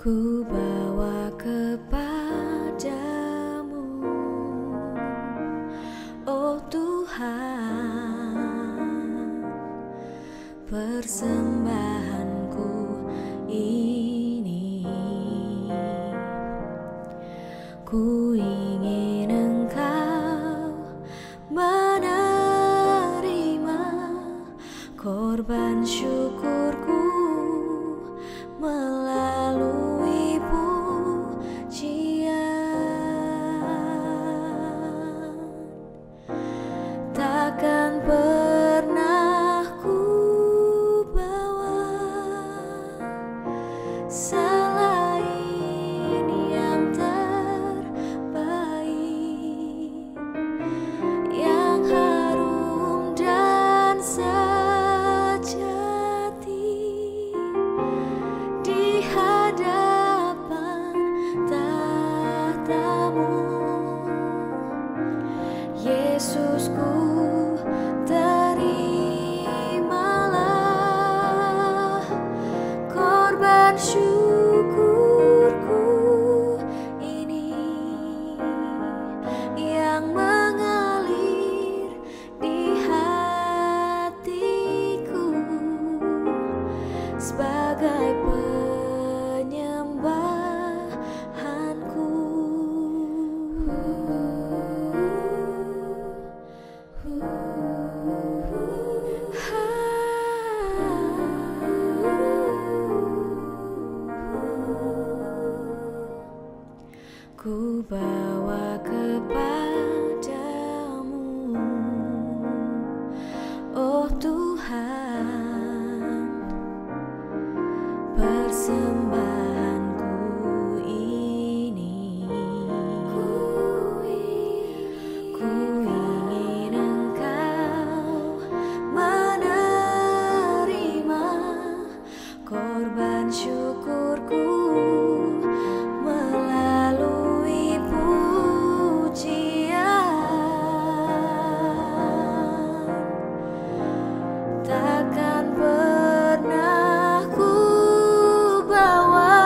Ku bawa kepadamu, oh Tuhan, persembahanku ini. Ku ingin Engkau menerima korban syukurku melalui pujian. Takkan pernah ku bawa selain yang terbaik, yang harum dan sejati di hadapan tahta-Mu. Yesusku, terimalah korban syukurku ini yang mengalir di hatiku sebagai penyembahanku. Ku bawa kepadamu, oh Tuhan, persembahanku ini. Ku ingin Engkau menerima korban syukurku melalui pujian. Takkan pernah ku bawa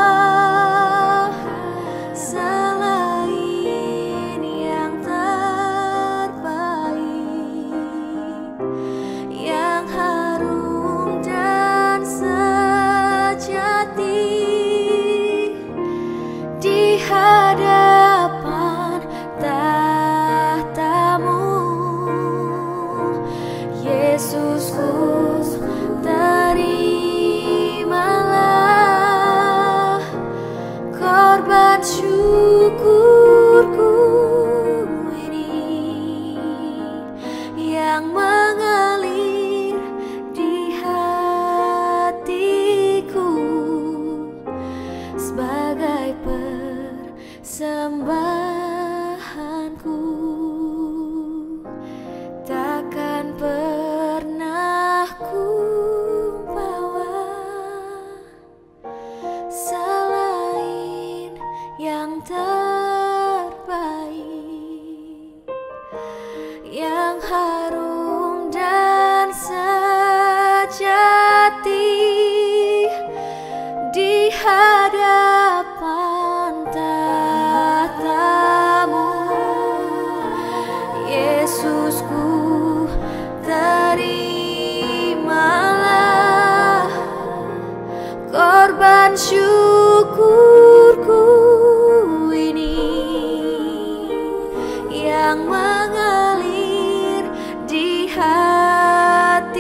selain yang terbaik, yang harum dan sejati di hadapan tahta-Mu. Yesusku, terimalah korban syukurku ini yang mengalir di hatiku sebagai persembahanku. Takkan pernah ku bawa selain yang terbaik, yang harum dan sejati di hadapan tahta-Mu. Yesusku, terimalah korban syukurku ini yang mengalir di hatiku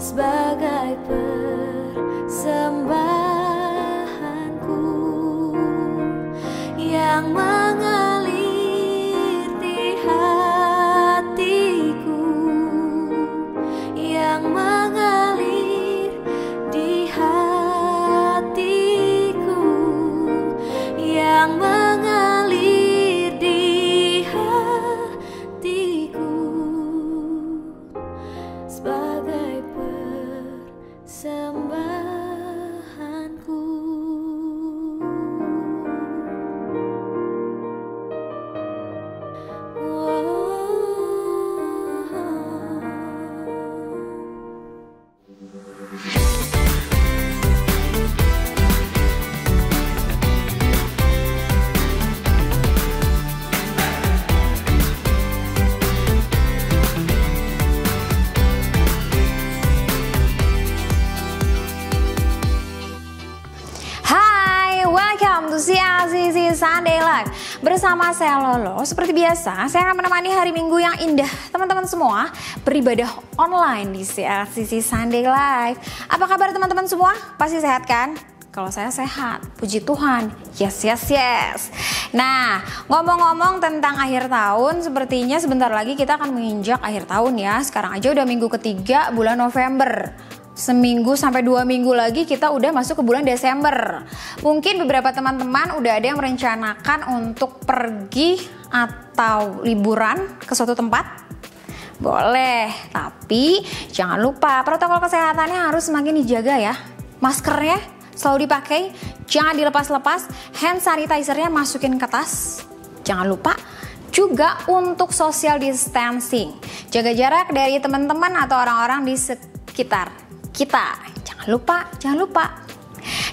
sebagai persembahanku, yang mengalir di hatiku, yang mengalir di hatiku. bersama saya Lolo. Seperti biasa, saya akan menemani hari Minggu yang indah teman-teman semua beribadah online di CLCC Sunday Live. Apa kabar teman-teman semua? Pasti sehat kan? Kalau saya sehat, puji Tuhan. Yes. Nah, ngomong-ngomong tentang akhir tahun, sepertinya sebentar lagi kita akan menginjak akhir tahun ya. Sekarang aja udah minggu ketiga bulan November. Seminggu sampai 2 minggu lagi kita udah masuk ke bulan Desember. Mungkin beberapa teman-teman udah ada yang merencanakan untuk pergi atau liburan ke suatu tempat. Boleh, tapi jangan lupa protokol kesehatannya harus semakin dijaga ya. Maskernya selalu dipakai, jangan dilepas-lepas, hand sanitizer-nya masukin ke tas. Jangan lupa juga untuk social distancing. Jaga jarak dari teman-teman atau orang-orang di sekitar kita. Jangan lupa.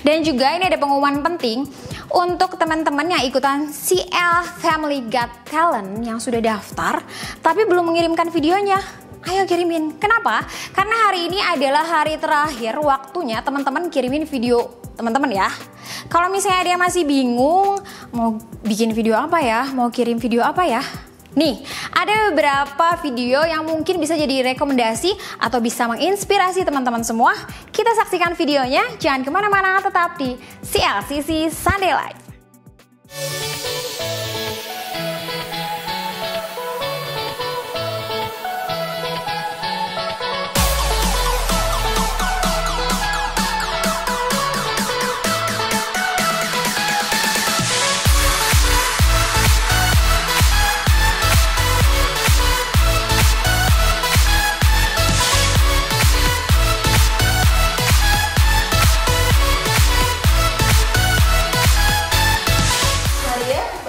Dan juga ini ada pengumuman penting untuk teman-teman yang ikutan CL Family Got Talent yang sudah daftar tapi belum mengirimkan videonya. Ayo kirimin. Kenapa? Karena hari ini adalah hari terakhir waktunya teman-teman kirimin video teman-teman ya. Kalau misalnya dia masih bingung mau bikin video apa ya, mau kirim video apa ya, nih ada beberapa video yang mungkin bisa jadi rekomendasi atau bisa menginspirasi teman-teman semua. Kita saksikan videonya, jangan kemana-mana, tetap di CLCC Sunday Live.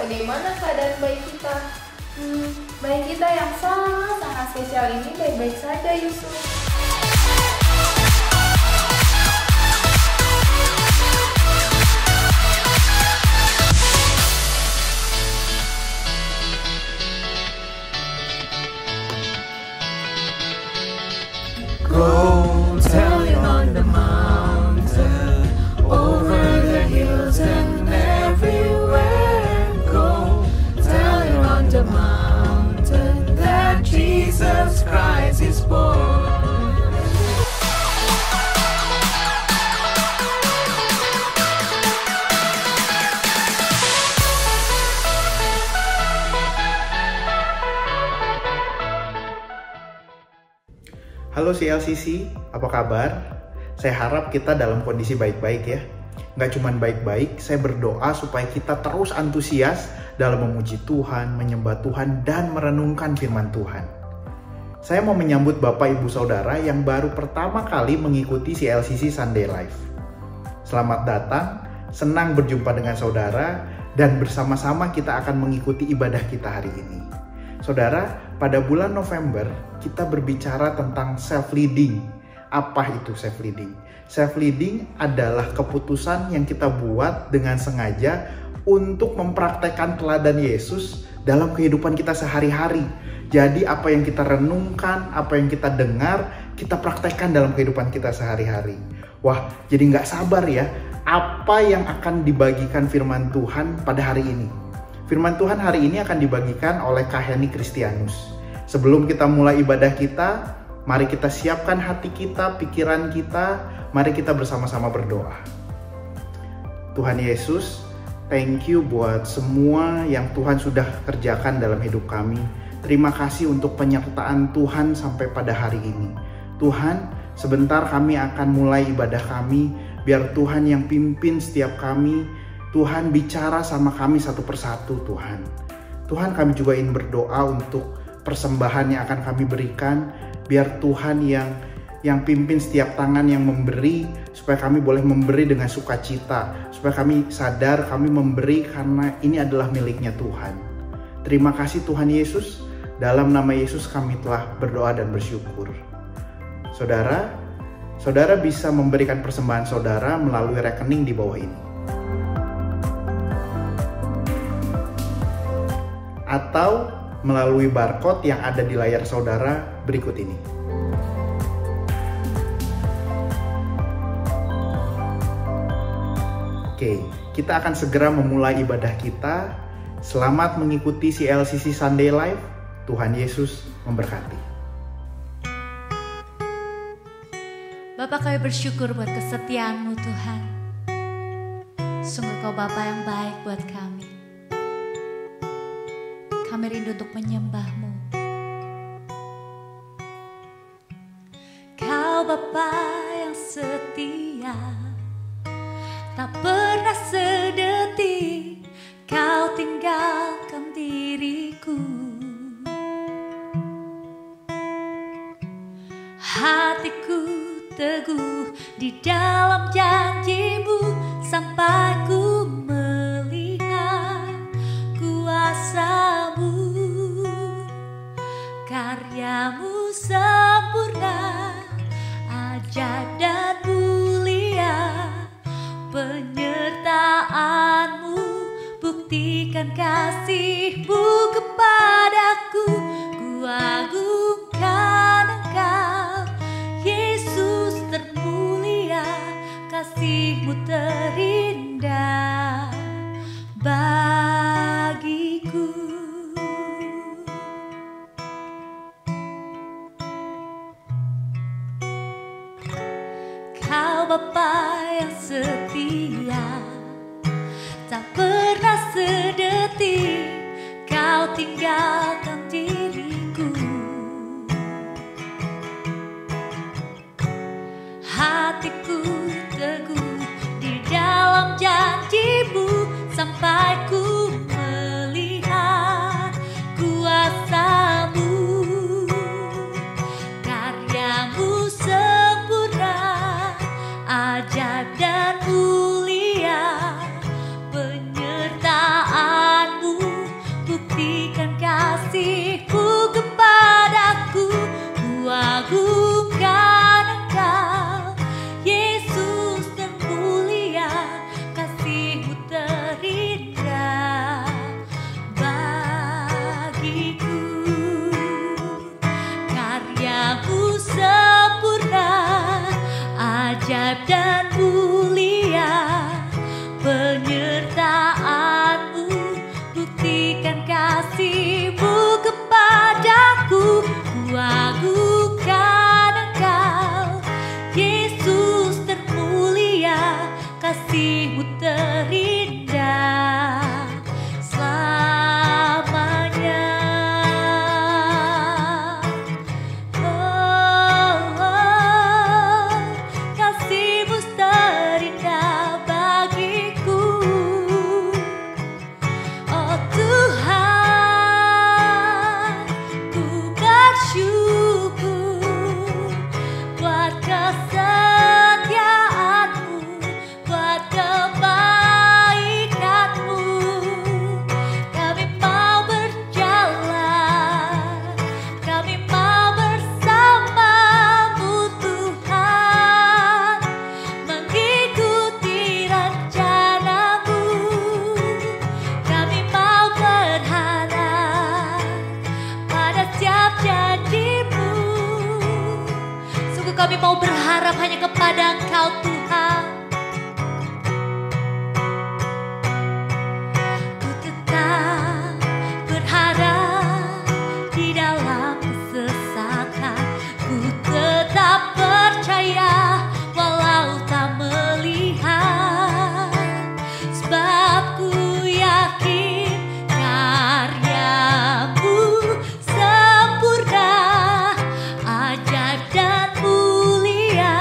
Bagaimana keadaan bayi kita? Bayi kita yang sangat spesial ini baik-baik saja, Yusuf. Go tell it on the mountain, over the hills and everywhere. Go tell it on the mountain that Jesus Christ is born. Halo CLCC, apa kabar? Saya harap kita dalam kondisi baik-baik ya. Nggak cuman baik-baik, saya berdoa supaya kita terus antusias dalam memuji Tuhan, menyembah Tuhan, dan merenungkan firman Tuhan. Saya mau menyambut Bapak Ibu Saudara yang baru pertama kali mengikuti CLCC Sunday Live. Selamat datang, senang berjumpa dengan saudara, dan bersama-sama kita akan mengikuti ibadah kita hari ini. Saudara, pada bulan November kita berbicara tentang self-leading. Apa itu self-leading? Self-leading adalah keputusan yang kita buat dengan sengaja untuk mempraktekkan teladan Yesus dalam kehidupan kita sehari-hari. Jadi apa yang kita renungkan, apa yang kita dengar, kita praktekkan dalam kehidupan kita sehari-hari. Wah, jadi nggak sabar ya, apa yang akan dibagikan firman Tuhan pada hari ini. Firman Tuhan hari ini akan dibagikan oleh Kak Heni Kristianus. Sebelum kita mulai ibadah kita, mari kita siapkan hati kita, pikiran kita, mari kita bersama-sama berdoa. Tuhan Yesus, thank you buat semua yang Tuhan sudah kerjakan dalam hidup kami. Terima kasih untuk penyertaan Tuhan sampai pada hari ini. Tuhan, sebentar kami akan mulai ibadah kami, biar Tuhan yang pimpin setiap kami. Tuhan bicara sama kami satu persatu Tuhan. Tuhan, kami juga ingin berdoa untuk persembahan yang akan kami berikan. Biar Tuhan yang pimpin setiap tangan yang memberi, supaya kami boleh memberi dengan sukacita. Supaya kami sadar kami memberi karena ini adalah miliknya Tuhan. Terima kasih Tuhan Yesus. Dalam nama Yesus kami telah berdoa dan bersyukur. Saudara bisa memberikan persembahan saudara melalui rekening di bawah ini. Atau melalui barcode yang ada di layar saudara berikut ini. Oke, kita akan segera memulai ibadah kita. Selamat mengikuti CLCC Sunday Live. Tuhan Yesus memberkati. Bapak, kami bersyukur buat kesetiaan-Mu Tuhan. Sungguh Kau Bapa yang baik buat kami. Kami rindu untuk menyembah-Mu. Kau Bapa yang setia, tak pernah sedetik Kau tinggalkan diriku. Hatiku teguh di dalam janji-Mu sampai ku melihat kuasa-Mu. Karya-Mu sempurna, ajaib dan mulia. Penyertaan-Mu buktikan kasih-Mu kepadaku. Ku agungkan Engkau, Yesus termulia. Kasih-Mu terindah bagiku. Kau Bapa yang setia, tak pernah sedetik Kau tinggalkan diriku. Hatiku teguh di dalam janji-Mu sampai ku melihat kuasa-Mu. Karya-Mu sempurna, ajaib dan mulia. Penyertaan-Mu buktikan kasih-Mu kepadaku. Ku agungkan Engkau, Yesus termulia. Kasih-Mu terindah bagiku. Karya-Mu sempurna, ajaib dan mulia. Penyertaan-Mu buktikan kasih-Mu kepadaku. Ku agungkan Engkau, Yesus termulia. Kasih-Mu terindah selamanya. Kasih-Mu terindah bagiku. Oh Tuhan, ku bersyukur buat kesetiaan-Mu, buat kebaikan-Mu. Kami mau berjalan, kami mau bersama-Mu Tuhan, mengikuti rencana-Mu. Kami mau berharap pada setiap janji-Mu. Sungguh kami mau berharap hanya kepada Engkau Tuhan. Ku tetap berharap di dalam kesesakan. Ku tetap percaya walau tak melihat. Sebab ku yakin karya-Mu sempurna, ajaib dan mulia.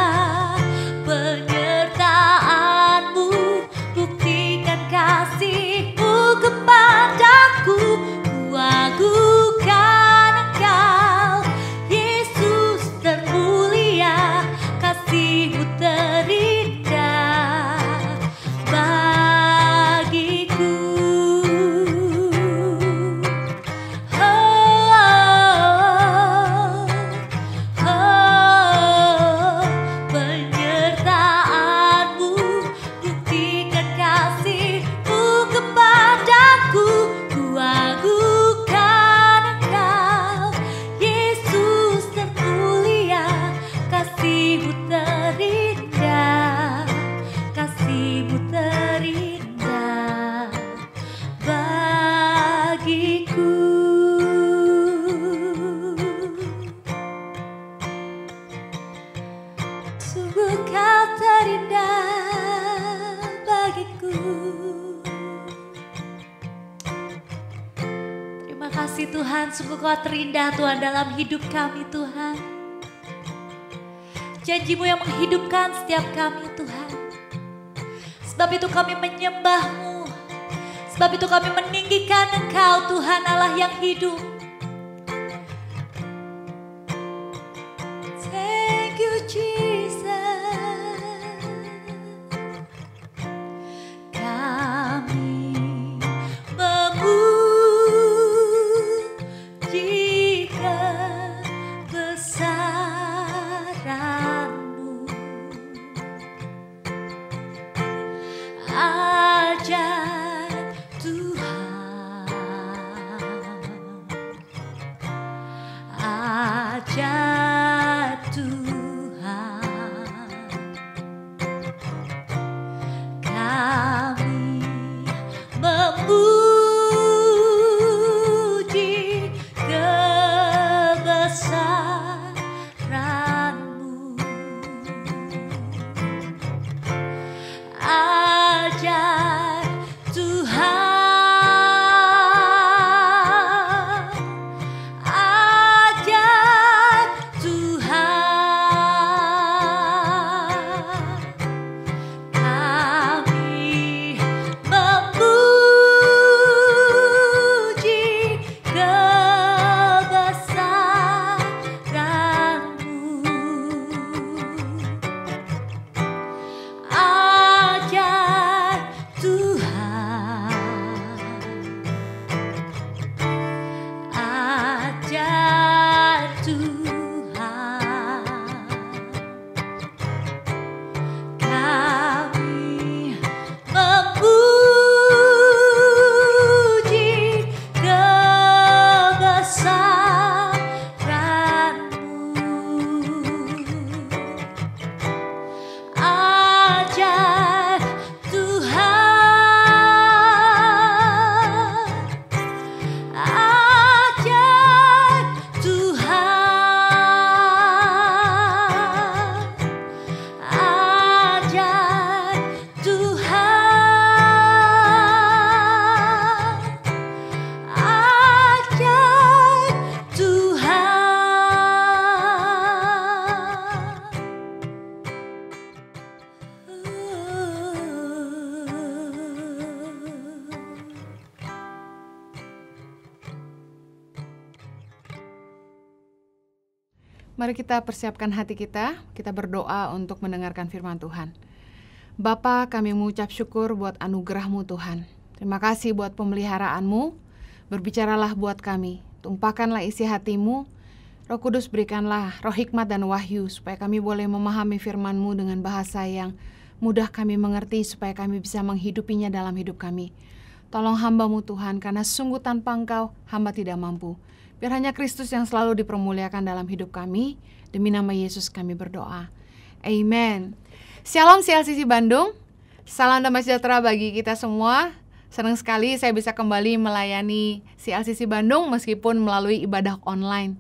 Tuhan, sungguh Kau terindah Tuhan dalam hidup kami Tuhan. Janji-Mu yang menghidupkan setiap kami Tuhan. Sebab itu kami menyembah-Mu. Sebab itu kami meninggikan Engkau Tuhan Allah yang hidup. Thank you Jesus. Kami memuji kebesaran-Mu. Ajar Tuhan, ajar Tuhan, kami memuji kebesaran-Mu. Ajar Tuhan, ajar Tuhan, kami memuji kebesaran-Mu. Ajar Tuhan, ajar Tuhan, kami memuji kebesaran-Mu. Ajar Tuhan, ajar Tuhan, ajar Tuhan, ajar Mari kita persiapkan hati kita berdoa untuk mendengarkan firman Tuhan. Bapa, kami mengucap syukur buat anugerah-Mu Tuhan. Terima kasih buat pemeliharaan-Mu. Berbicaralah buat kami, tumpahkanlah isi hati-Mu. Roh Kudus berikanlah roh hikmat dan wahyu supaya kami boleh memahami firman-Mu dengan bahasa yang mudah kami mengerti, supaya kami bisa menghidupinya dalam hidup kami. Tolong hamba-Mu Tuhan, karena sungguh tanpa Engkau hamba tidak mampu. Biar hanya Kristus yang selalu dipermuliakan dalam hidup kami. Demi nama Yesus kami berdoa. Amen. Shalom CLCC Bandung. Salam damai sejahtera bagi kita semua. Senang sekali saya bisa kembali melayani CLCC Bandung meskipun melalui ibadah online.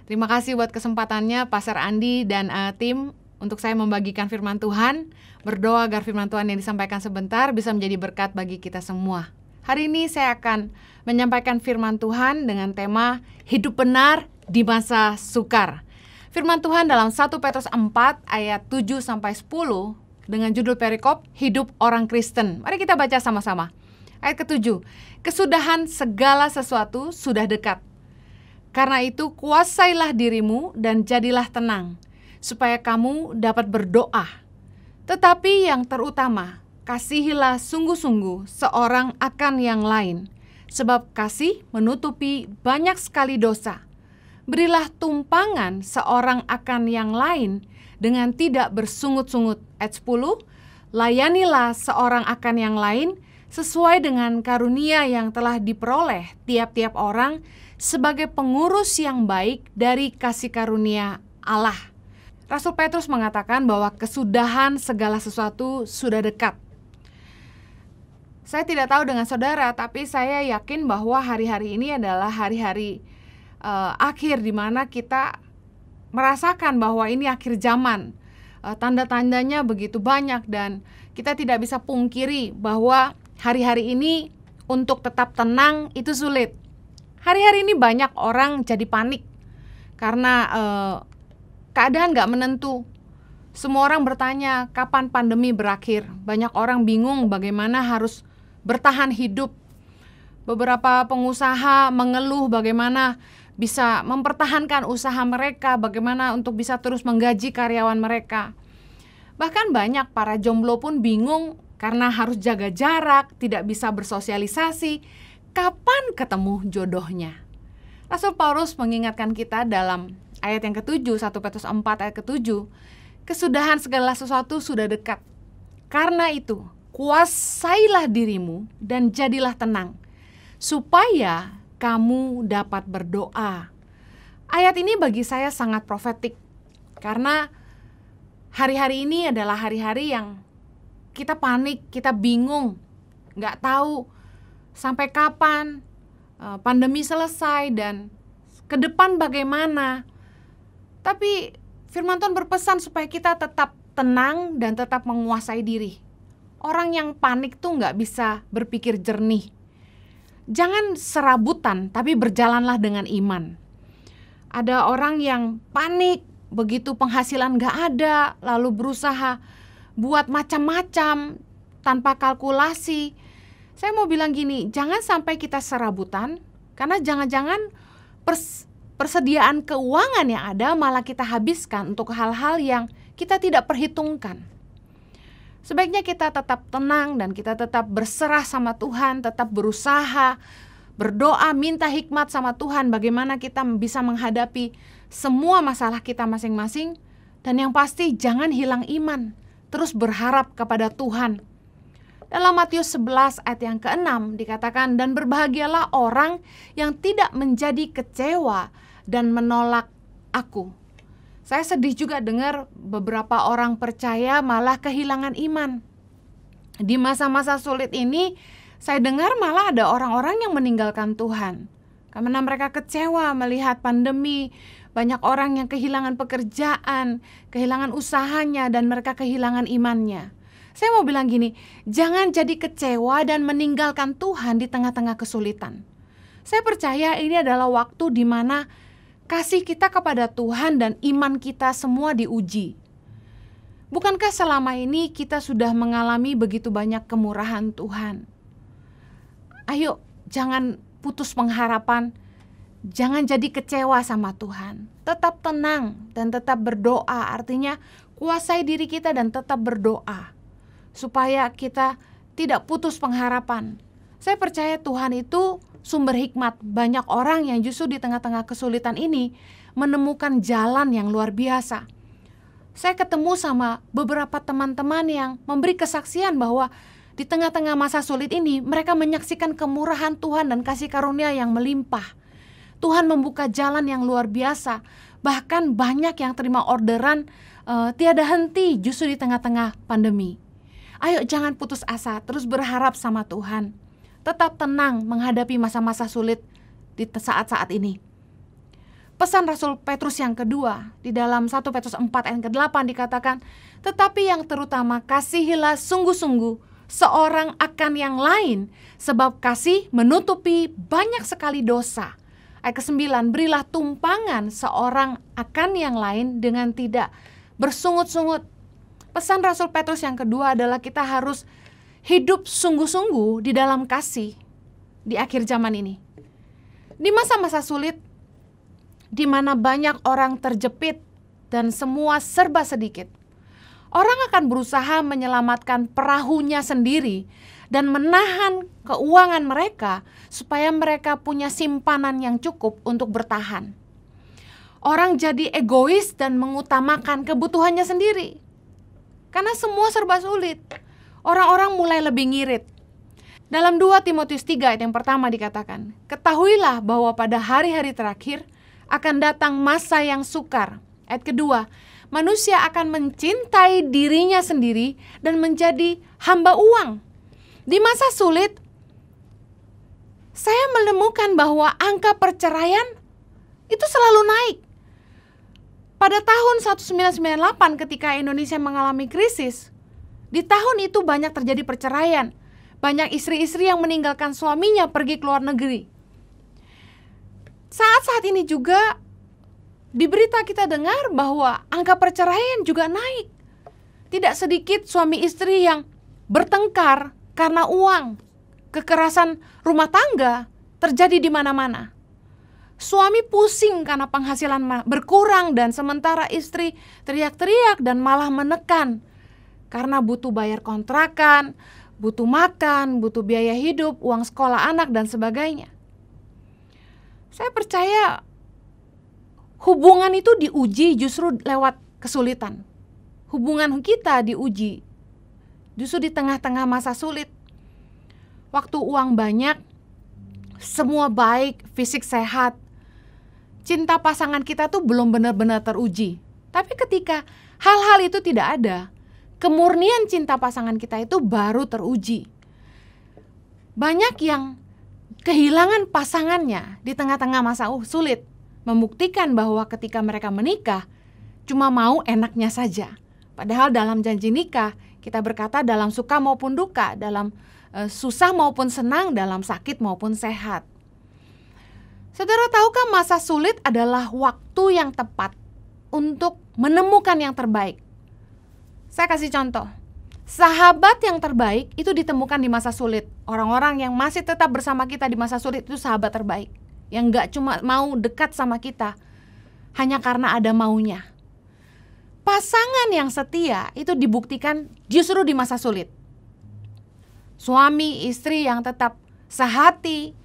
Terima kasih buat kesempatannya Pastor Andi dan tim untuk saya membagikan firman Tuhan. Berdoa agar firman Tuhan yang disampaikan sebentar bisa menjadi berkat bagi kita semua. Hari ini saya akan menyampaikan firman Tuhan dengan tema hidup benar di masa sukar. Firman Tuhan dalam 1 Petrus 4 ayat 7-10 dengan judul perikop hidup orang Kristen. Mari kita baca sama-sama. Ayat ke-7, kesudahan segala sesuatu sudah dekat. Karena itu kuasailah dirimu dan jadilah tenang, supaya kamu dapat berdoa. Tetapi yang terutama, kasihilah sungguh-sungguh seorang akan yang lain, sebab kasih menutupi banyak sekali dosa. Berilah tumpangan seorang akan yang lain dengan tidak bersungut-sungut. Ayat 10, layanilah seorang akan yang lain sesuai dengan karunia yang telah diperoleh tiap-tiap orang sebagai pengurus yang baik dari kasih karunia Allah. Rasul Petrus mengatakan bahwa kesudahan segala sesuatu sudah dekat. Saya tidak tahu dengan saudara, tapi saya yakin bahwa hari-hari ini adalah hari-hari akhir di mana kita merasakan bahwa ini akhir zaman. Tanda-tandanya begitu banyak dan kita tidak bisa pungkiri bahwa hari-hari ini untuk tetap tenang itu sulit. Hari-hari ini banyak orang jadi panik karena keadaan gak menentu. Semua orang bertanya kapan pandemi berakhir. Banyak orang bingung bagaimana harus bertahan hidup. Beberapa pengusaha mengeluh bagaimana bisa mempertahankan usaha mereka, bagaimana untuk bisa terus menggaji karyawan mereka. Bahkan banyak para jomblo pun bingung karena harus jaga jarak, tidak bisa bersosialisasi. Kapan ketemu jodohnya? Rasul Paulus mengingatkan kita dalam ayat yang ke-7, 1 Petrus 4 ayat ke-7, kesudahan segala sesuatu sudah dekat. Karena itu, kuasailah dirimu dan jadilah tenang, supaya kamu dapat berdoa. Ayat ini bagi saya sangat profetik, karena hari-hari ini adalah hari-hari yang kita panik, kita bingung, nggak tahu sampai kapan pandemi selesai dan ke depan bagaimana. Tapi firman Tuhan berpesan supaya kita tetap tenang dan tetap menguasai diri. Orang yang panik tuh nggak bisa berpikir jernih. Jangan serabutan, tapi berjalanlah dengan iman. Ada orang yang panik, begitu penghasilan nggak ada, lalu berusaha buat macam-macam tanpa kalkulasi. Saya mau bilang gini, jangan sampai kita serabutan, karena jangan-jangan persediaan keuangan yang ada malah kita habiskan untuk hal-hal yang kita tidak perhitungkan. Sebaiknya kita tetap tenang dan kita tetap berserah sama Tuhan, tetap berusaha, berdoa, minta hikmat sama Tuhan bagaimana kita bisa menghadapi semua masalah kita masing-masing. Dan yang pasti jangan hilang iman, terus berharap kepada Tuhan. Dalam Matius 11 ayat yang ke-6 dikatakan, dan berbahagialah orang yang tidak menjadi kecewa dan menolak aku. Saya sedih juga dengar beberapa orang percaya malah kehilangan iman. Di masa-masa sulit ini, saya dengar malah ada orang-orang yang meninggalkan Tuhan. Karena mereka kecewa melihat pandemi, banyak orang yang kehilangan pekerjaan, kehilangan usahanya, dan mereka kehilangan imannya. Saya mau bilang gini, jangan jadi kecewa dan meninggalkan Tuhan di tengah-tengah kesulitan. Saya percaya ini adalah waktu di mana kasih kita kepada Tuhan dan iman kita semua diuji. Bukankah selama ini kita sudah mengalami begitu banyak kemurahan Tuhan? Ayo, jangan putus pengharapan, jangan jadi kecewa sama Tuhan. Tetap tenang dan tetap berdoa, artinya kuasai diri kita dan tetap berdoa, supaya kita tidak putus pengharapan. Saya percaya Tuhan itu sumber hikmat. Banyak orang yang justru di tengah-tengah kesulitan ini menemukan jalan yang luar biasa. Saya ketemu sama beberapa teman-teman yang memberi kesaksian bahwa di tengah-tengah masa sulit ini mereka menyaksikan kemurahan Tuhan dan kasih karunia yang melimpah. Tuhan membuka jalan yang luar biasa. Bahkan banyak yang terima orderan tiada henti justru di tengah-tengah pandemi. Ayo jangan putus asa, terus berharap sama Tuhan. Tetap tenang menghadapi masa-masa sulit di saat-saat ini. Pesan Rasul Petrus yang kedua di dalam 1 Petrus 4 ayat ke-8 dikatakan, tetapi yang terutama kasihilah sungguh-sungguh seorang akan yang lain, sebab kasih menutupi banyak sekali dosa. Ayat ke-9, berilah tumpangan seorang akan yang lain dengan tidak bersungut-sungut. Pesan Rasul Petrus yang kedua adalah kita harus hidup sungguh-sungguh di dalam kasih di akhir zaman ini. Di masa-masa sulit, di mana banyak orang terjepit dan semua serba sedikit, orang akan berusaha menyelamatkan perahunya sendiri dan menahan keuangan mereka supaya mereka punya simpanan yang cukup untuk bertahan. Orang jadi egois dan mengutamakan kebutuhannya sendiri. Karena semua serba sulit, orang-orang mulai lebih ngirit. Dalam 2 Timotius 3 ayat yang pertama dikatakan, ketahuilah bahwa pada hari-hari terakhir akan datang masa yang sukar. Ayat kedua, manusia akan mencintai dirinya sendiri dan menjadi hamba uang. Di masa sulit, saya menemukan bahwa angka perceraian itu selalu naik. Pada tahun 1998 ketika Indonesia mengalami krisis, di tahun itu banyak terjadi perceraian. Banyak istri-istri yang meninggalkan suaminya pergi ke luar negeri. saat-saat ini juga di berita kita dengar bahwa angka perceraian juga naik. Tidak sedikit suami istri yang bertengkar karena uang. Kekerasan rumah tangga terjadi di mana-mana. Suami pusing karena penghasilan berkurang dan sementara istri teriak-teriak dan malah menekan karena butuh bayar kontrakan, butuh makan, butuh biaya hidup, uang sekolah anak dan sebagainya. Saya percaya hubungan itu diuji justru lewat kesulitan. Hubungan kita diuji justru di tengah-tengah masa sulit. Waktu uang banyak, semua baik, fisik sehat, cinta pasangan kita tuh belum benar-benar teruji. Tapi ketika hal-hal itu tidak ada, kemurnian cinta pasangan kita itu baru teruji. Banyak yang kehilangan pasangannya di tengah-tengah masa sulit, membuktikan bahwa ketika mereka menikah, cuma mau enaknya saja. Padahal dalam janji nikah, kita berkata dalam suka maupun duka, dalam susah maupun senang, dalam sakit maupun sehat. Saudara tahukah masa sulit adalah waktu yang tepat untuk menemukan yang terbaik? Saya kasih contoh. Sahabat yang terbaik itu ditemukan di masa sulit. Orang-orang yang masih tetap bersama kita di masa sulit itu sahabat terbaik. Yang gak cuma mau dekat sama kita hanya karena ada maunya. Pasangan yang setia itu dibuktikan justru di masa sulit. Suami istri yang tetap sehati,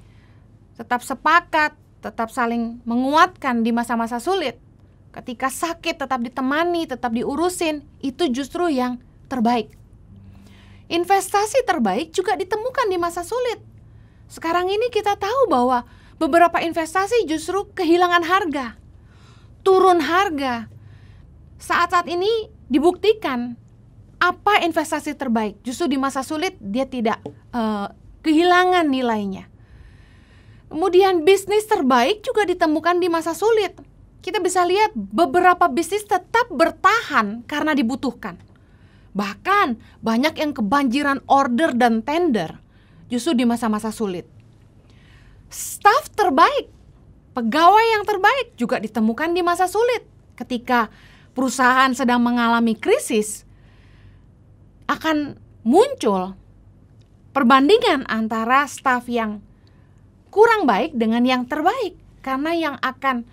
tetap sepakat, tetap saling menguatkan di masa-masa sulit. Ketika sakit tetap ditemani, tetap diurusin, itu justru yang terbaik. Investasi terbaik juga ditemukan di masa sulit. Sekarang ini kita tahu bahwa beberapa investasi justru kehilangan harga, turun harga. Saat-saat ini dibuktikan apa investasi terbaik. Justru di masa sulit dia tidak kehilangan nilainya. Kemudian bisnis terbaik juga ditemukan di masa sulit. Kita bisa lihat beberapa bisnis tetap bertahan karena dibutuhkan. Bahkan banyak yang kebanjiran order dan tender justru di masa-masa sulit. Staf terbaik, pegawai yang terbaik juga ditemukan di masa sulit. Ketika perusahaan sedang mengalami krisis, akan muncul perbandingan antara staf yang kurang baik dengan yang terbaik. Karena yang akan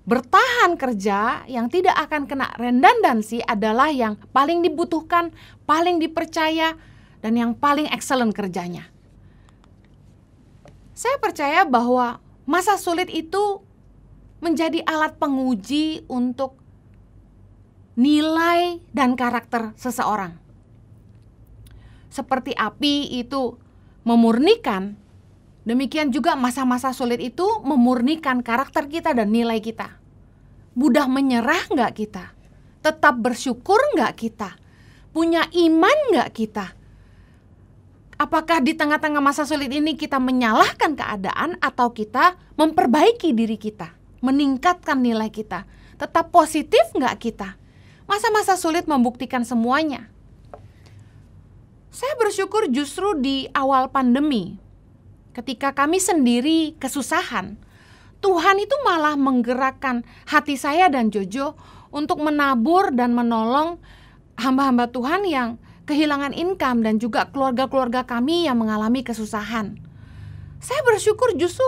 bertahan kerja, yang tidak akan kena redundancy adalah yang paling dibutuhkan, paling dipercaya, dan yang paling excellent kerjanya. Saya percaya bahwa masa sulit itu menjadi alat penguji untuk nilai dan karakter seseorang. Seperti api itu memurnikan, demikian juga masa-masa sulit itu memurnikan karakter kita dan nilai kita. Mudah menyerah nggak kita? Tetap bersyukur nggak kita? Punya iman nggak kita? Apakah di tengah-tengah masa sulit ini kita menyalahkan keadaan atau kita memperbaiki diri kita, meningkatkan nilai kita? Tetap positif nggak kita? Masa-masa sulit membuktikan semuanya. Saya bersyukur justru di awal pandemi, ketika kami sendiri kesusahan, Tuhan itu malah menggerakkan hati saya dan Jojo untuk menabur dan menolong hamba-hamba Tuhan yang kehilangan income dan juga keluarga-keluarga kami yang mengalami kesusahan. Saya bersyukur justru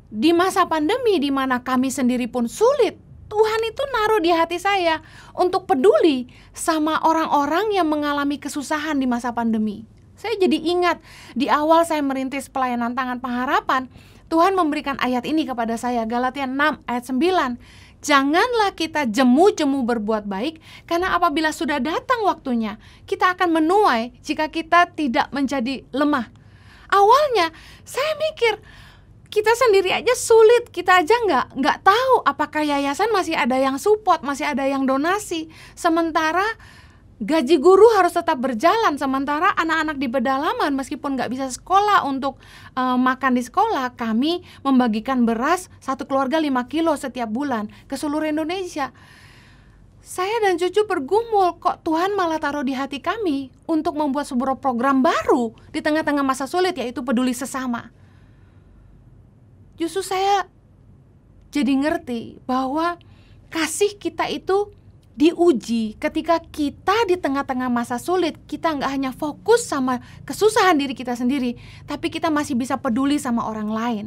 di masa pandemi di mana kami sendiri pun sulit, Tuhan itu naruh di hati saya untuk peduli sama orang-orang yang mengalami kesusahan di masa pandemi. Saya jadi ingat di awal saya merintis pelayanan Tangan Pengharapan, Tuhan memberikan ayat ini kepada saya, Galatia 6 ayat 9. Janganlah kita jemu-jemu berbuat baik, karena apabila sudah datang waktunya, kita akan menuai jika kita tidak menjadi lemah. Awalnya saya mikir, kita sendiri aja sulit, kita aja nggak tahu apakah yayasan masih ada yang support, masih ada yang donasi. Sementara gaji guru harus tetap berjalan, sementara anak-anak di pedalaman meskipun nggak bisa sekolah untuk makan di sekolah, kami membagikan beras satu keluarga 5 kilo setiap bulan ke seluruh Indonesia. Saya dan Cucu bergumul, kok Tuhan malah taruh di hati kami untuk membuat sebuah program baru di tengah-tengah masa sulit, yaitu peduli sesama. Justru saya jadi ngerti bahwa kasih kita itu diuji ketika kita di tengah-tengah masa sulit. Kita nggak hanya fokus sama kesusahan diri kita sendiri, tapi kita masih bisa peduli sama orang lain.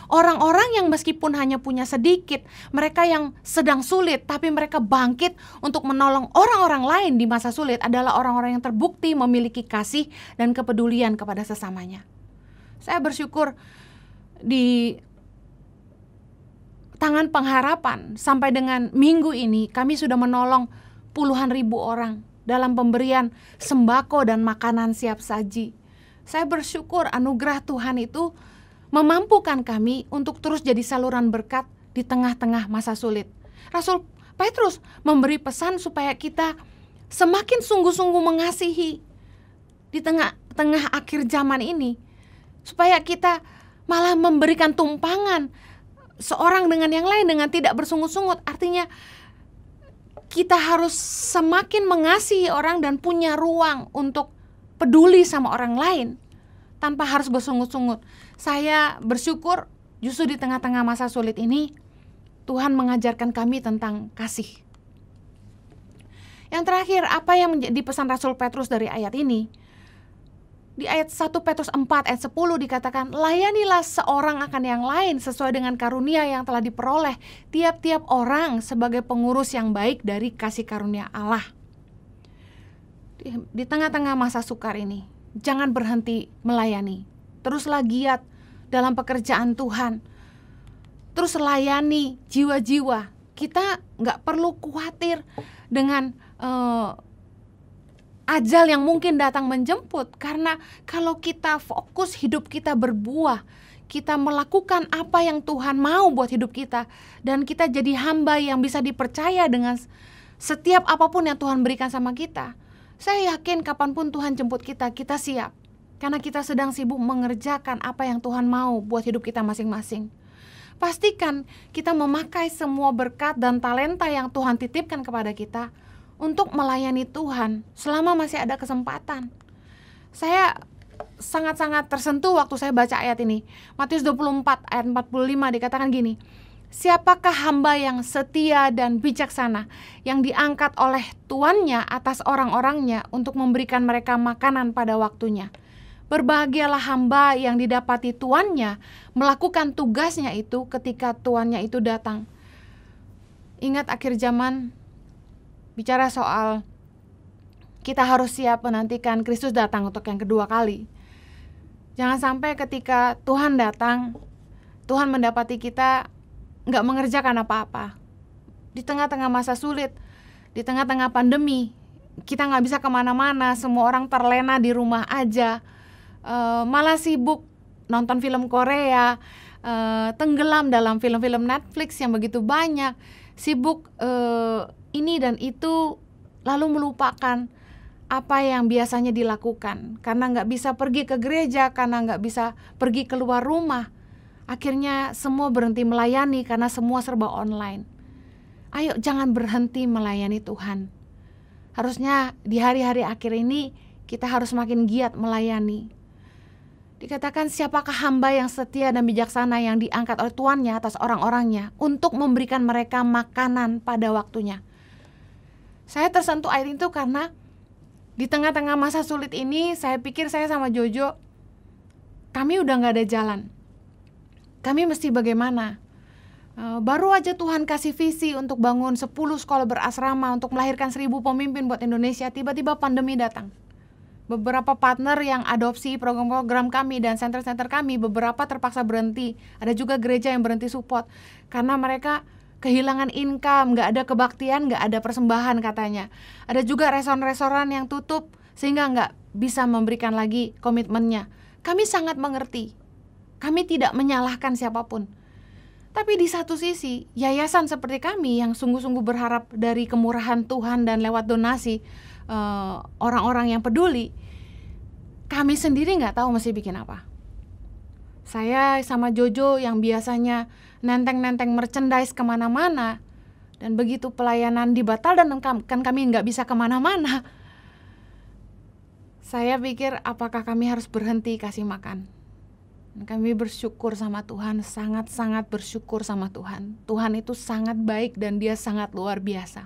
Orang-orang yang meskipun hanya punya sedikit, mereka yang sedang sulit, tapi mereka bangkit untuk menolong orang-orang lain di masa sulit adalah orang-orang yang terbukti memiliki kasih dan kepedulian kepada sesamanya. Saya bersyukur di Tangan Pengharapan sampai dengan minggu ini kami sudah menolong puluhan ribu orang dalam pemberian sembako dan makanan siap saji. Saya bersyukur anugerah Tuhan itu memampukan kami untuk terus jadi saluran berkat di tengah-tengah masa sulit. Rasul Petrus memberi pesan supaya kita semakin sungguh-sungguh mengasihi di tengah-tengah akhir zaman ini, supaya kita malah memberikan tumpangan seorang dengan yang lain dengan tidak bersungut-sungut. Artinya kita harus semakin mengasihi orang dan punya ruang untuk peduli sama orang lain tanpa harus bersungut-sungut. Saya bersyukur justru di tengah-tengah masa sulit ini Tuhan mengajarkan kami tentang kasih. Yang terakhir, apa yang menjadi pesan Rasul Petrus dari ayat ini? Di ayat 1 Petrus 4 ayat 10 dikatakan, layanilah seorang akan yang lain sesuai dengan karunia yang telah diperoleh tiap-tiap orang sebagai pengurus yang baik dari kasih karunia Allah. Di tengah-tengah masa sukar ini, jangan berhenti melayani. Teruslah giat dalam pekerjaan Tuhan. Terus layani jiwa-jiwa. Kita gak perlu khawatir dengan ajal yang mungkin datang menjemput, karena kalau kita fokus hidup kita berbuah, kita melakukan apa yang Tuhan mau buat hidup kita, dan kita jadi hamba yang bisa dipercaya dengan setiap apapun yang Tuhan berikan sama kita. Saya yakin kapanpun Tuhan jemput kita, kita siap, karena kita sedang sibuk mengerjakan apa yang Tuhan mau buat hidup kita masing-masing. Pastikan kita memakai semua berkat dan talenta yang Tuhan titipkan kepada kita untuk melayani Tuhan selama masih ada kesempatan. Saya sangat-sangat tersentuh waktu saya baca ayat ini. Matius 24 ayat 45 dikatakan gini, siapakah hamba yang setia dan bijaksana yang diangkat oleh tuannya atas orang-orangnya untuk memberikan mereka makanan pada waktunya. Berbahagialah hamba yang didapati tuannya melakukan tugasnya itu ketika tuannya itu datang. Ingat akhir zaman bicara soal kita harus siap menantikan Kristus datang untuk yang kedua kali. Jangan sampai ketika Tuhan datang, Tuhan mendapati kita gak mengerjakan apa-apa. Di tengah-tengah masa sulit, di tengah-tengah pandemi, kita gak bisa kemana-mana, semua orang terlena di rumah aja, malah sibuk nonton film Korea, tenggelam dalam film-film Netflix yang begitu banyak, sibuk ini dan itu, lalu melupakan apa yang biasanya dilakukan. Karena gak bisa pergi ke gereja, karena gak bisa pergi keluar rumah, akhirnya semua berhenti melayani karena semua serba online. Ayo jangan berhenti melayani Tuhan. Harusnya di hari-hari akhir ini kita harus makin giat melayani. Dikatakan siapakah hamba yang setia dan bijaksana yang diangkat oleh tuannya atas orang-orangnya untuk memberikan mereka makanan pada waktunya. Saya tersentuh ayat itu karena di tengah-tengah masa sulit ini saya pikir saya sama Jojo, kami udah gak ada jalan. Kami mesti bagaimana? Baru aja Tuhan kasih visi untuk bangun 10 sekolah berasrama untuk melahirkan 1000 pemimpin buat Indonesia. Tiba-tiba pandemi datang. Beberapa partner yang adopsi program-program kami dan center-center kami, beberapa terpaksa berhenti. Ada juga gereja yang berhenti support karena mereka kehilangan income, gak ada kebaktian, gak ada persembahan katanya. Ada juga restoran-restoran yang tutup sehingga gak bisa memberikan lagi komitmennya. Kami sangat mengerti. Kami tidak menyalahkan siapapun. Tapi di satu sisi, yayasan seperti kami yang sungguh-sungguh berharap dari kemurahan Tuhan dan lewat donasi orang-orang yang peduli, kami sendiri gak tahu mesti bikin apa. Saya sama Jojo yang biasanya nenteng-nenteng merchandise kemana-mana, dan begitu pelayanan dibatal dan kan kami nggak bisa kemana-mana, saya pikir apakah kami harus berhenti kasih makan? Kami bersyukur sama Tuhan, sangat-sangat bersyukur sama Tuhan. Tuhan itu sangat baik dan Dia sangat luar biasa.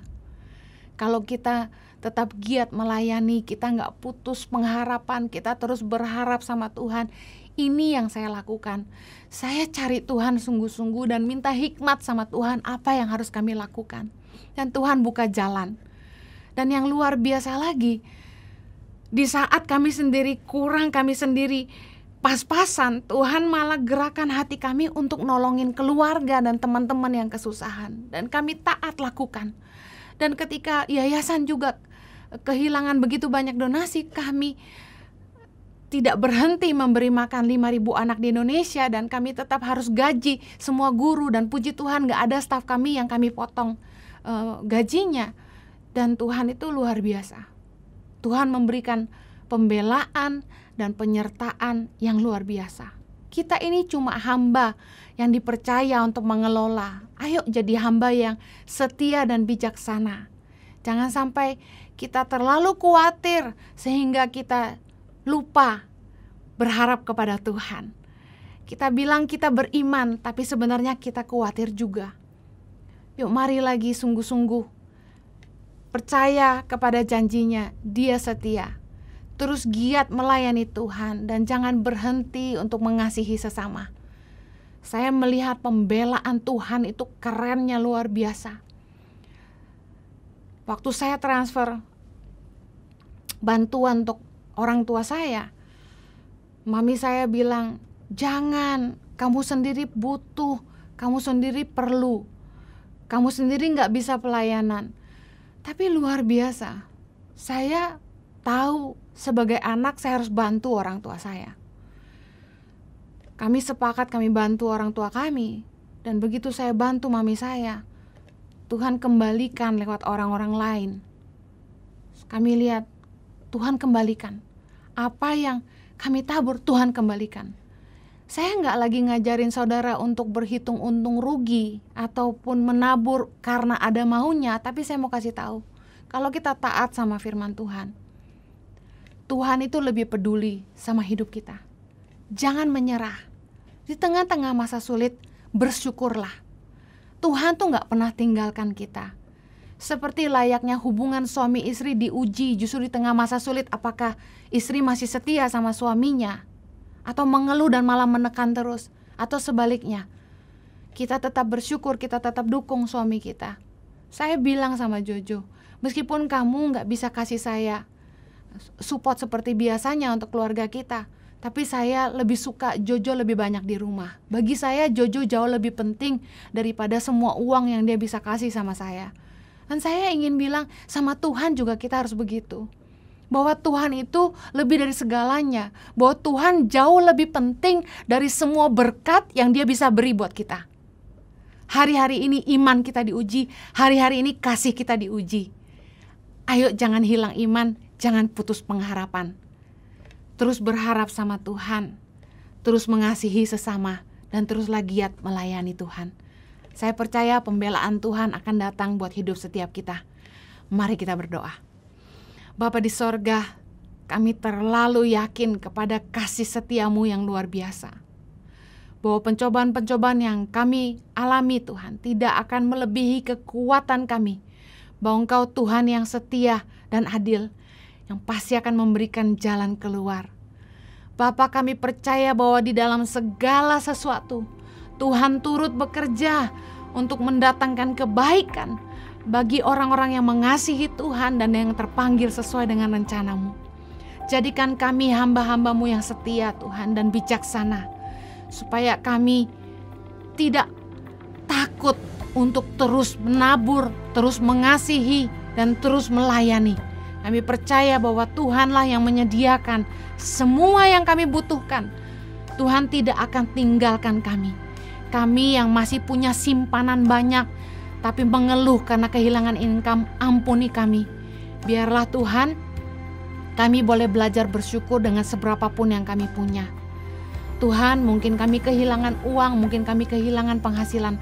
Kalau kita tetap giat melayani, kita nggak putus pengharapan, kita terus berharap sama Tuhan. Ini yang saya lakukan. Saya cari Tuhan sungguh-sungguh dan minta hikmat sama Tuhan apa yang harus kami lakukan. Dan Tuhan buka jalan. Dan yang luar biasa lagi, di saat kami sendiri kurang, kami sendiri pas-pasan, Tuhan malah gerakan hati kami untuk nolongin keluarga dan teman-teman yang kesusahan. Dan kami taat lakukan. Dan ketika yayasan juga kehilangan begitu banyak donasi, kami tidak berhenti memberi makan 5.000 anak di Indonesia. Dan kami tetap harus gaji semua guru. Dan puji Tuhan gak ada staf kami yang kami potong gajinya. Dan Tuhan itu luar biasa. Tuhan memberikan pembelaan dan penyertaan yang luar biasa. Kita ini cuma hamba yang dipercaya untuk mengelola. Ayo jadi hamba yang setia dan bijaksana. Jangan sampai kita terlalu khawatir sehingga kita lupa berharap kepada Tuhan. Kita bilang kita beriman, tapi sebenarnya kita khawatir juga. Yuk mari lagi sungguh-sungguh percaya kepada janjinya, Dia setia. Terus giat melayani Tuhan dan jangan berhenti untuk mengasihi sesama. Saya melihat pembelaan Tuhan itu kerennya luar biasa. Waktu saya transfer bantuan untuk orang tua saya, mami saya bilang, jangan, kamu sendiri butuh, kamu sendiri perlu, kamu sendiri gak bisa pelayanan. Tapi luar biasa, saya tahu sebagai anak saya harus bantu orang tua saya. Kami sepakat kami bantu orang tua kami. Dan begitu saya bantu mami saya, Tuhan kembalikan lewat orang-orang lain. Kami lihat Tuhan kembalikan. Apa yang kami tabur Tuhan kembalikan. Saya nggak lagi ngajarin saudara untuk berhitung untung rugi ataupun menabur karena ada maunya. Tapi saya mau kasih tahu, kalau kita taat sama firman Tuhan, Tuhan itu lebih peduli sama hidup kita. Jangan menyerah. Di tengah-tengah masa sulit, bersyukurlah. Tuhan tuh gak pernah tinggalkan kita. Seperti layaknya hubungan suami istri diuji justru di tengah masa sulit. Apakah istri masih setia sama suaminya? Atau mengeluh dan malah menekan terus? Atau sebaliknya, kita tetap bersyukur, kita tetap dukung suami kita. Saya bilang sama Jojo, meskipun kamu gak bisa kasih saya support seperti biasanya untuk keluarga kita, tapi saya lebih suka Jojo lebih banyak di rumah. Bagi saya Jojo jauh lebih penting daripada semua uang yang dia bisa kasih sama saya. Dan saya ingin bilang sama Tuhan juga kita harus begitu. Bahwa Tuhan itu lebih dari segalanya. Bahwa Tuhan jauh lebih penting dari semua berkat yang Dia bisa beri buat kita. Hari-hari ini iman kita diuji, hari-hari ini kasih kita diuji. Ayo jangan hilang iman, jangan putus pengharapan. Terus berharap sama Tuhan, terus mengasihi sesama, dan teruslah giat melayani Tuhan. Saya percaya pembelaan Tuhan akan datang buat hidup setiap kita. Mari kita berdoa. Bapa di sorga, kami terlalu yakin kepada kasih setiamu yang luar biasa. Bahwa pencobaan-pencobaan yang kami alami Tuhan tidak akan melebihi kekuatan kami. Bahwa Engkau Tuhan yang setia dan adil, yang pasti akan memberikan jalan keluar. Bapa, kami percaya bahwa di dalam segala sesuatu Tuhan turut bekerja untuk mendatangkan kebaikan bagi orang-orang yang mengasihi Tuhan dan yang terpanggil sesuai dengan rencana-Mu. Jadikan kami hamba-hamba-Mu yang setia Tuhan dan bijaksana, supaya kami tidak takut untuk terus menabur, terus mengasihi, dan terus melayani. Kami percaya bahwa Tuhanlah yang menyediakan semua yang kami butuhkan. Tuhan tidak akan tinggalkan kami. Kami yang masih punya simpanan banyak, tapi mengeluh karena kehilangan income, ampuni kami. Biarlah Tuhan, kami boleh belajar bersyukur dengan seberapapun yang kami punya. Tuhan, mungkin kami kehilangan uang, mungkin kami kehilangan penghasilan,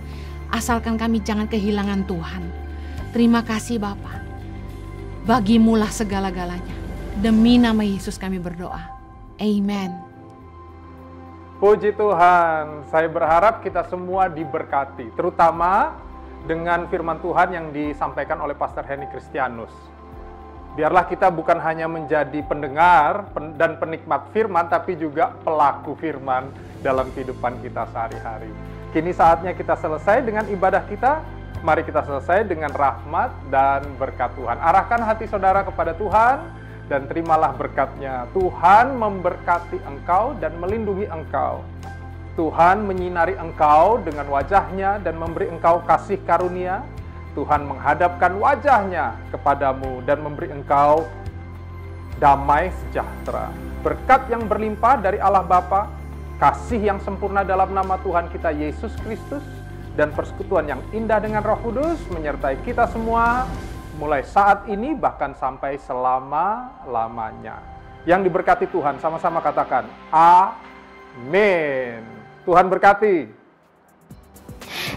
asalkan kami jangan kehilangan Tuhan. Terima kasih Bapa. Bagimulah segala-galanya. Demi nama Yesus kami berdoa. Amen. Puji Tuhan, saya berharap kita semua diberkati, terutama dengan firman Tuhan yang disampaikan oleh Pastor Henny Kristianus. Biarlah kita bukan hanya menjadi pendengar dan penikmat firman, tapi juga pelaku firman dalam kehidupan kita sehari-hari. Kini saatnya kita selesai dengan ibadah kita. Mari kita selesai dengan rahmat dan berkat Tuhan. Arahkan hati saudara kepada Tuhan dan terimalah berkat-Nya. Tuhan memberkati engkau dan melindungi engkau. Tuhan menyinari engkau dengan wajah-Nya dan memberi engkau kasih karunia. Tuhan menghadapkan wajah-Nya kepadamu dan memberi engkau damai sejahtera. Berkat yang berlimpah dari Allah Bapa, kasih yang sempurna dalam nama Tuhan kita Yesus Kristus, dan persekutuan yang indah dengan Roh Kudus menyertai kita semua mulai saat ini bahkan sampai selama-lamanya. Yang diberkati Tuhan, sama-sama katakan amin. Tuhan berkati.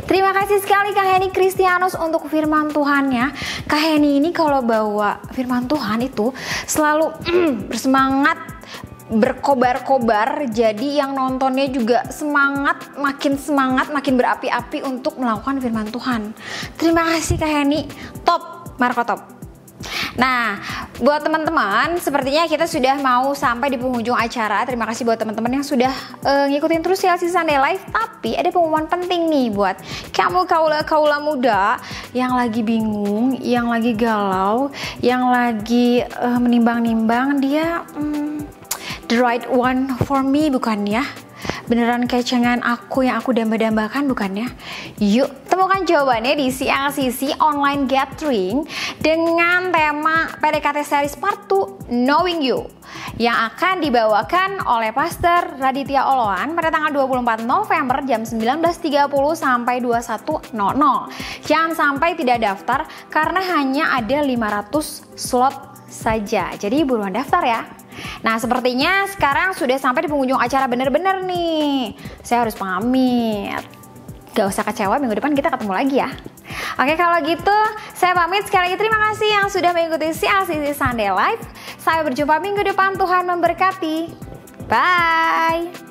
Terima kasih sekali Kak Henny Kristianus untuk firman Tuhannya. Kak Henny ini kalau bawa firman Tuhan itu selalu bersemangat, berkobar-kobar, jadi yang nontonnya juga semangat, makin berapi-api untuk melakukan firman Tuhan. Terima kasih Kak Henny, top, Marco top. Nah, buat teman-teman, sepertinya kita sudah mau sampai di penghujung acara. Terima kasih buat teman-teman yang sudah ngikutin terus CLC Sunday Live. Tapi ada pengumuman penting nih buat kamu kaula muda yang lagi bingung, yang lagi galau, yang lagi menimbang-nimbang dia the right one for me bukan ya? Beneran kecengan aku yang aku damba-dambakan bukan ya? Yuk temukan jawabannya di CLCC Online Gathering dengan tema PDKT Series Part 2 Knowing You yang akan dibawakan oleh Pastor Raditya Oloan pada tanggal 24 November jam 19.30 sampai 21.00. Jangan sampai tidak daftar karena hanya ada 500 slot saja. Jadi buruan daftar ya. Nah, sepertinya sekarang sudah sampai di penghujung acara bener-bener nih. Saya harus pamit. Gak usah kecewa, minggu depan kita ketemu lagi ya. Oke, kalau gitu saya pamit. Sekali lagi terima kasih yang sudah mengikuti CLCC Sunday Live. Sampai berjumpa minggu depan. Tuhan memberkati. Bye.